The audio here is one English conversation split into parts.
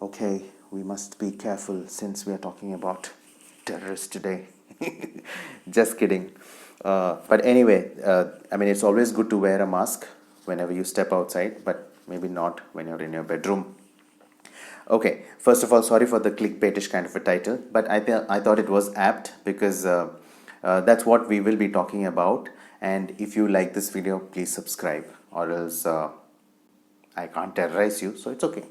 Okay, we must be careful since we are talking about terrorists today. Just kidding. But anyway, I mean, it's always good to wear a mask whenever you step outside, but maybe not when you're in your bedroom. Okay, first of all, sorry for the clickbaitish kind of a title, but I thought it was apt because that's what we will be talking about. And if you like this video, please subscribe, or else I can't terrorize you, so it's okay.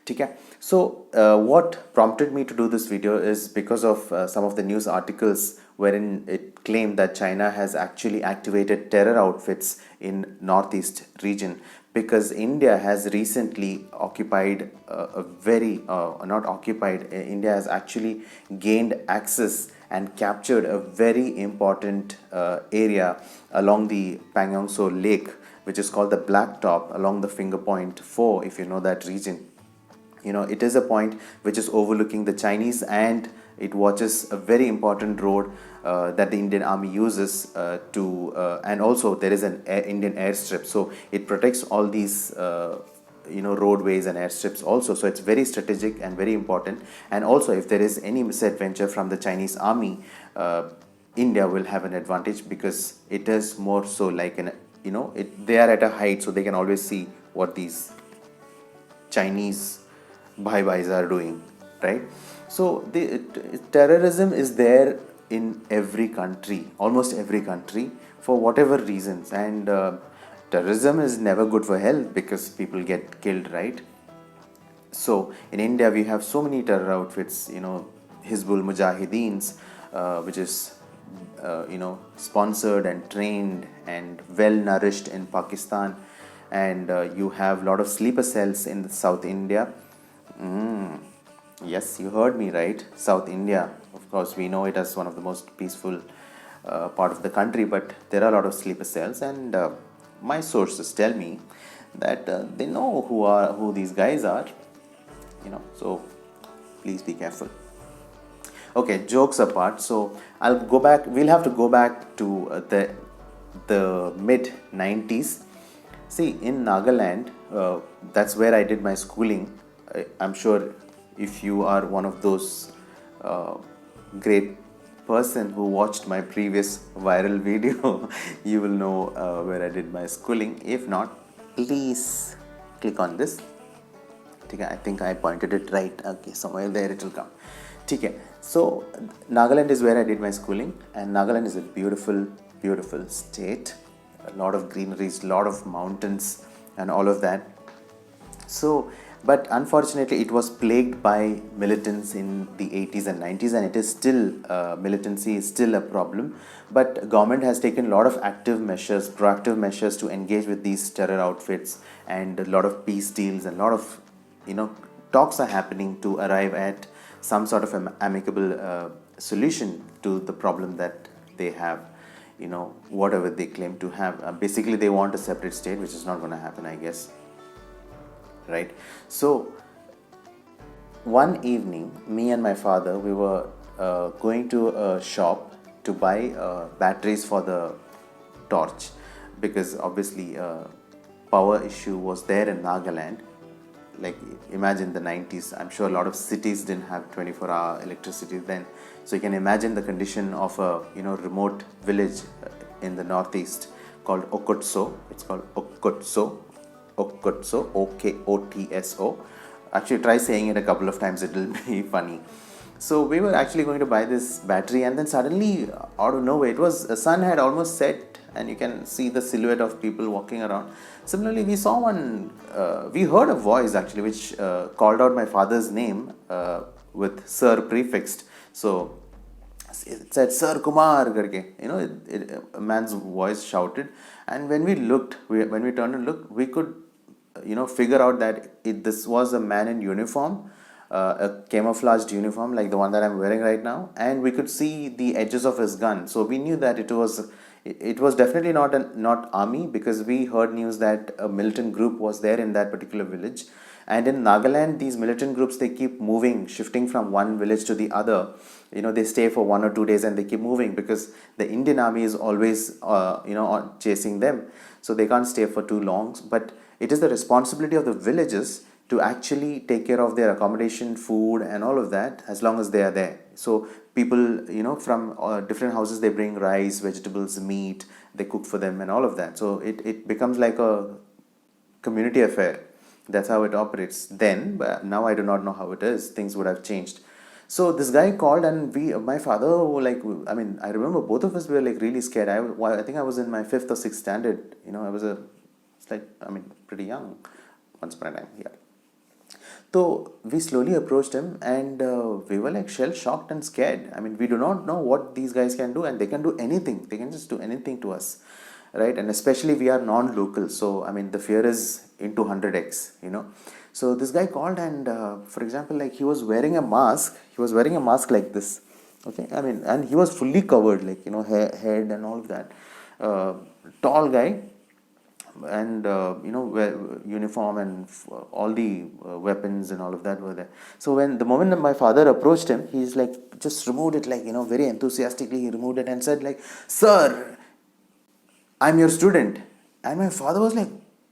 Okay. So what prompted me to do this video is because of some of the news articles wherein it claimed that China has actually activated terror outfits in northeast region, because India has recently occupied a very not occupied India has actually gained access and captured a very important area along the Pangyong Tso Lake, which is called the Black Top, along the Finger Point 4, if you know that region. It is a point which is overlooking the Chinese, and it watches a very important road that the Indian Army uses and also there is an Indian airstrip, so it protects all these roadways and airstrips also. So it's very strategic and very important. And also, if there is any misadventure from the Chinese Army, India will have an advantage, because it is more so like they are at a height, so they can always see what these Chinese bhai are doing, right? So the terrorism is there in every country, almost every country, for whatever reasons. And terrorism is never good for health, because people get killed, right? So in India we have so many terror outfits, Hizbul Mujahideens, which is sponsored and trained and well nourished in Pakistan. And you have a lot of sleeper cells in South India. Yes, you heard me right. South India, of course, we know it as one of the most peaceful part of the country, but there are a lot of sleeper cells, and my sources tell me that they know who these guys are. So please be careful. Okay, jokes apart. So I'll go back. We'll have to go back to the mid 90s. See, in Nagaland, that's where I did my schooling. I'm sure if you are one of those great person who watched my previous viral video, you will know where I did my schooling. If not, please click on this. Okay, I think I pointed it right. Okay, somewhere there it will come. Okay, so Nagaland is where I did my schooling, and Nagaland is a beautiful, beautiful state. A lot of greeneries, a lot of mountains, and all of that. So, but unfortunately, it was plagued by militants in the 80s and 90s, and it is still, militancy is still a problem. But government has taken a lot of active measures, proactive measures to engage with these terror outfits, and a lot of peace deals, and a lot of, talks are happening to arrive at some sort of amicable solution to the problem that they have, whatever they claim to have. Basically, they want a separate state, which is not going to happen, I guess. Right? So one evening, me and my father, we were going to a shop to buy batteries for the torch, because obviously power issue was there in Nagaland. Like, imagine the 90s. I'm sure a lot of cities didn't have 24-hour electricity then. So you can imagine the condition of a remote village in the northeast called Okotso. It's called Okotso. Okotso, Okotso. Actually, try saying it a couple of times, it will be funny. So we were actually going to buy this battery, and then suddenly, out of nowhere, the sun had almost set, and you can see the silhouette of people walking around. Similarly, we saw we heard a voice actually which called out my father's name with Sir prefixed. So it said Sir Kumar karke. A man's voice shouted, and when we turned and looked, we could figure out that this was a man in uniform, a camouflaged uniform like the one that I'm wearing right now, and we could see the edges of his gun. So we knew that it was definitely not army, because we heard news that a militant group was there in that particular village. And in Nagaland, these militant groups, they keep moving, shifting from one village to the other. They stay for 1 or 2 days and they keep moving, because the Indian army is always chasing them, so they can't stay for too long. But it is the responsibility of the villages to actually take care of their accommodation, food, and all of that as long as they are there. So people, from different houses, they bring rice, vegetables, meat, they cook for them and all of that. So it becomes like a community affair. That's how it operates then, but now I do not know how it is. Things would have changed. So this guy called, and my father, like, I mean, I remember both of us were like really scared. I think I was in my fifth or sixth standard. It's like, I mean, pretty young once upon a time. Yeah. So we slowly approached him, and we were like shell shocked and scared. I mean, we do not know what these guys can do, and they can do anything. They can just do anything to us, right? And especially we are non-local, so I mean, the fear is into 100x. So this guy called, and for example, like, he was wearing a mask. He was wearing a mask like this. Okay, I mean, and he was fully covered, like, head and all of that. Tall guy, and uniform, and all the weapons and all of that were there. So when the moment that my father approached him, he's like just removed it, like, very enthusiastically he removed it and said, like, "Sir, I'm your student." And my father was like,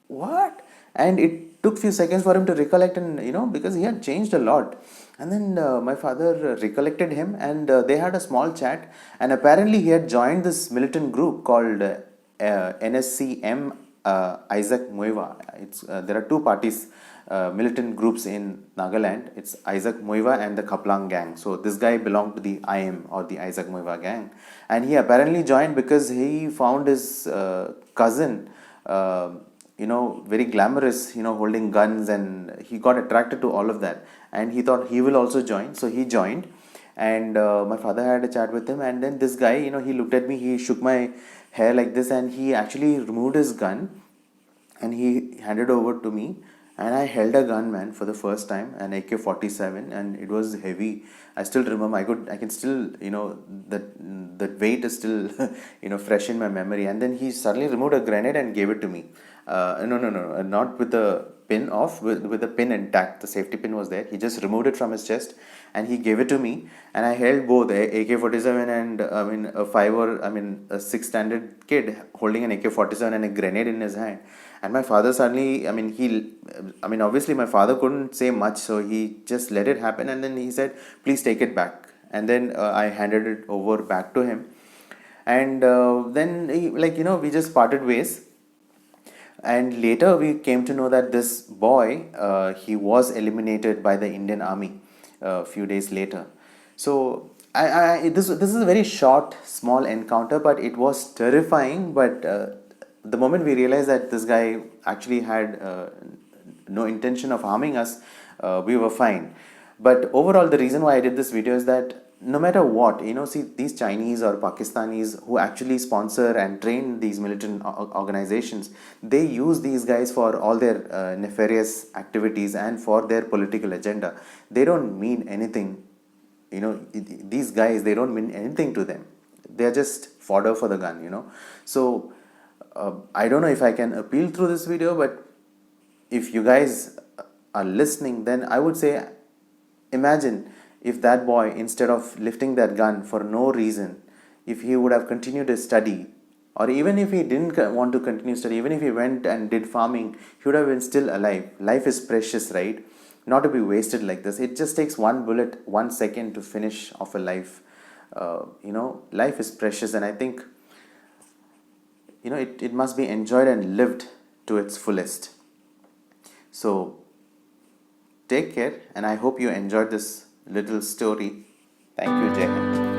"What?" And it took few seconds for him to recollect, and because he had changed a lot. And then my father recollected him, and they had a small chat, and apparently he had joined this militant group called NSCM Isaac Muiva. There are two parties, militant groups in Nagaland. It's Isaac Muiva and the Kaplang gang. So this guy belonged to the IM, or the Isaac Muiva gang, and he apparently joined because he found his cousin, very glamorous, holding guns, and he got attracted to all of that, and he thought he will also join. So he joined, and my father had a chat with him, and then this guy, he looked at me, he shook my hair like this, and he actually removed his gun and he handed over to me, and I held a gun, man, for the first time, an AK-47, and it was heavy. I still remember. I can still, that weight is still, fresh in my memory. And then he suddenly removed a grenade and gave it to me. No, not with the pin off, with the pin intact. The safety pin was there. He just removed it from his chest and he gave it to me, and I held both AK-47 and a 6th standard kid holding an AK-47 and a grenade in his hand. And my father suddenly, obviously my father couldn't say much, so he just let it happen, and then he said, "Please take it back." And then I handed it over back to him, and then we just parted ways. And later we came to know that this boy, he was eliminated by the Indian Army a few days later. So this is a very short, small encounter, but it was terrifying. But the moment we realized that this guy actually had no intention of harming us, we were fine. But overall, the reason why I did this video is that no matter what, see, these Chinese or Pakistanis who actually sponsor and train these militant organizations, they use these guys for all their nefarious activities and for their political agenda. They don't mean anything. These guys, they don't mean anything to them. They are just fodder for the gun. So I don't know if I can appeal through this video, but if you guys are listening, then I would say, imagine if that boy, instead of lifting that gun for no reason, if he would have continued his study, or even if he didn't want to continue study, even if he went and did farming, he would have been still alive. Life is precious, right? Not to be wasted like this. It just takes one bullet, 1 second to finish off a life. Life is precious, and I think it must be enjoyed and lived to its fullest. So take care, and I hope you enjoyed this little story. Thank you, Jai Hind.